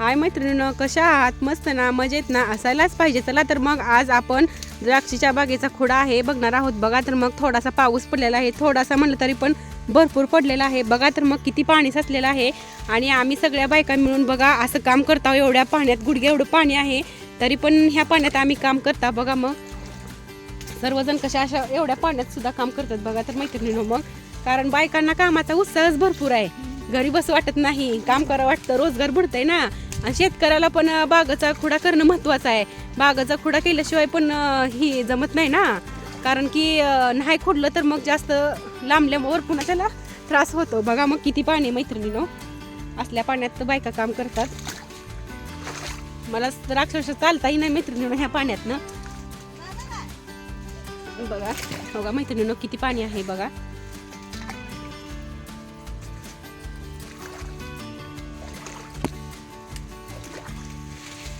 हाय मैत्रिणींनो, कशा आहात? मस्त ना, मजेत ना? असायलाच पाहिजे. चला तर मग आज आपण द्राक्षीच्या बागेचा खोडा आहे बघणार आहोत. बघा तर मग थोडासा पाऊस पडलेला आहे, थोडासा म्हणलं तरी पण भरपूर पडलेला आहे. बघा तर मग किती पाणी साचलेलं आहे. आणि आम्ही सगळ्या बायका मिळून बघा असं काम करतो. एवढ्या पाण्यात गुडघे एवढं पाणी आहे, तरी पण ह्या पाण्यात आम्ही काम करता. बघा मग सर्वजण कशा अशा एवढ्या पाण्यात सुद्धा काम करतात. बघा तर मैत्रिणींनो, मग कारण बायकांना कामाचा उत्साहच भरपूर आहे. घरी बस वाटत नाही, काम करावं वाटतं, रोजगार बुडतंय ना. आणि शेतकऱ्याला पण बागाचा खुडा करणं महत्त्वाचं आहे. बागाचा खुडा केल्याशिवाय पण ही जमत नाही ना, कारण की नाही खोडलं तर मग जास्त लांबल्यावर पुन्हा त्याला त्रास होतो. बघा मग किती पाणी मैत्रिणीनो, असल्या पाण्यात तर बायका काम करतात. मला तर अक्षरशः चालताही नाही मैत्रिणीनो ह्या पाण्यातनं. बघा बघा मैत्रिणीनो किती पाणी आहे बघा.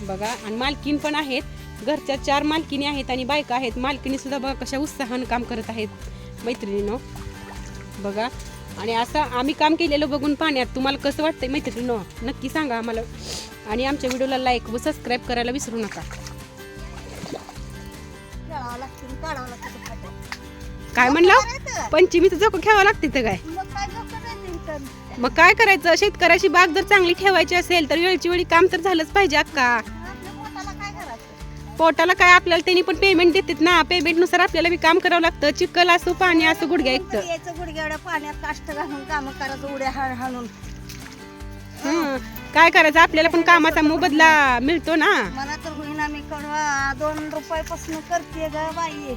बघा आणि मालकीन पण आहेत, घरच्या 4 मालकिनी आहेत आणि बायका आहेत. मालकिनी सुद्धा बघा कशा उत्साहानं काम करत आहेत मैत्रिणीनो. बघा आणि असं आम्ही काम केलेलं बघून पाण्यात तुम्हाला कसं वाटतंय मैत्रिणीनो, नक्की सांगा आम्हाला. आणि आमच्या व्हिडिओला लाईक व सबस्क्राईब करायला विसरू नका. काय म्हणलं? पंचमीचं जोक खेळावं लागते तर काय? मग काय करायचं? शेतकऱ्याची बाग जर चांगली ठेवायची असेल तर वेळची वेळी काम तर झालंच पाहिजे अक्का. पोटाला काय, आपल्याला त्यांनी पण पेमेंट देतात ना. पेमेंट नुसार आपल्याला बी काम करावं लागतं. चिखल असो, पाणी असो, गुडघ्या ऐकतं. गुडघ्या पाण्यात काष्ट घालून काम करायचं, उड्या हाणून. काय करायचं, आपल्याला पण कामाचा मोबदला मिळतो ना. मला तर होईना, मी 2 रुपयापासून करते ग बाई.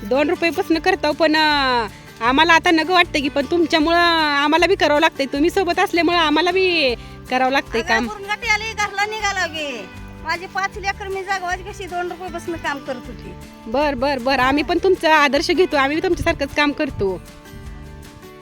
2 रुपयापासून करतो, पण आम्हाला आता नग वाटतं की पण तुमच्यामुळं आम्हाला बी करावं लागतंय. तुम्ही सोबत असल्यामुळं आम्हाला बी करावं लागतंय काम. घरला निघाला गे माझी 5 लेकर मी जागवायची कशी 2 रुपयापासून काम करत होती. बर बर बर, आम्ही पण तुमचा आदर्श घेतो, आम्ही बी तुमच्यासारखंच काम करतो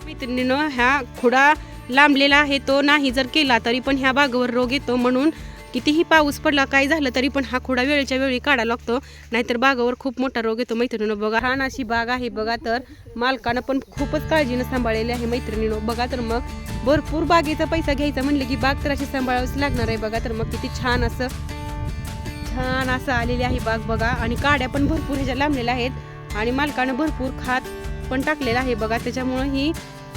मैत्रिणीनो. ह्या खुडा लांबलेला आहे, तो नाही जर केला तरी पण ह्या बागेवर रोग येतो. म्हणून कितीही पाऊस पडला, काय झालं तरी पण हा खुडा वेळेच्या वेळी काढायला लागतो, नाहीतर बागावर खूप मोठा रोग येतो मैत्रिणीनो. बघा छान अशी बाग आहे. बघा तर मालकानं पण खूपच काळजीनं सांभाळलेली आहे मैत्रिणीनो. बघा तर मग भरपूर बागेचा पैसा घ्यायचा म्हणले की बाग तर अशी सांभाळावीच लागणार आहे. बघा तर मग किती छान असं आलेली आहे बाग. बघा आणि काड्या पण भरपूर ह्याच्या लांबलेल्या आहेत आणि मालकानं भरपूर खात पण टाकलेला आहे. बघा त्याच्यामुळं ही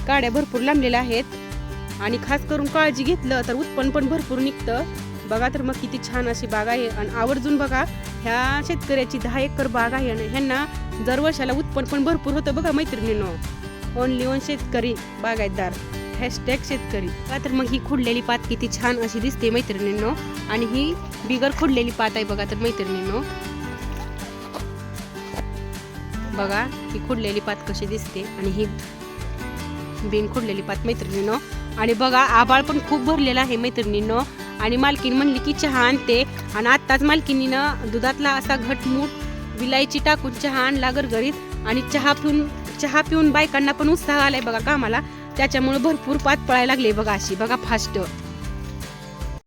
काड्या भरपूर लांबलेल्या आहेत आणि खास करून काळजी घेतलं तर उत्पन्न पण भरपूर निघतं. बघा तर मग किती छान अशी बाग आहे. आणि आवर्जून बघा, ह्या शेतकऱ्याची 10 एकर बाग आहे आणि ह्यांना दर वर्षाला उत्पन्न पण भरपूर होतं. बघा मैत्रिणींनो, ओनली वन शेतकरी बागायतदार, #शेतकरी. बघा तर मग ही खुडलेली पात किती छान अशी दिसते मैत्रिणींनो. आणि ही बिगर खुडलेली पात आहे. बघा तर मैत्रिणींनो, बघा ही खुडलेली पात कशी दिसते आणि ही बिन खुडलेली पात मैत्रिणींनो. आणि बघा आबाळ पण खूप भरलेला आहे मैत्रिणींनो. आणि मालकीन म्हणली की चहा आणते आणि आत्ताच मालकिनीनं दुधातला असा घटमूट विलायची टाकून चहा आणला गरगरीत. आणि चहा पिऊन बायकांना पण उत्साह आलाय बघा कामाला. त्याच्यामुळे भरपूर पात पळायला लागले बघा, अशी बघा फास्ट.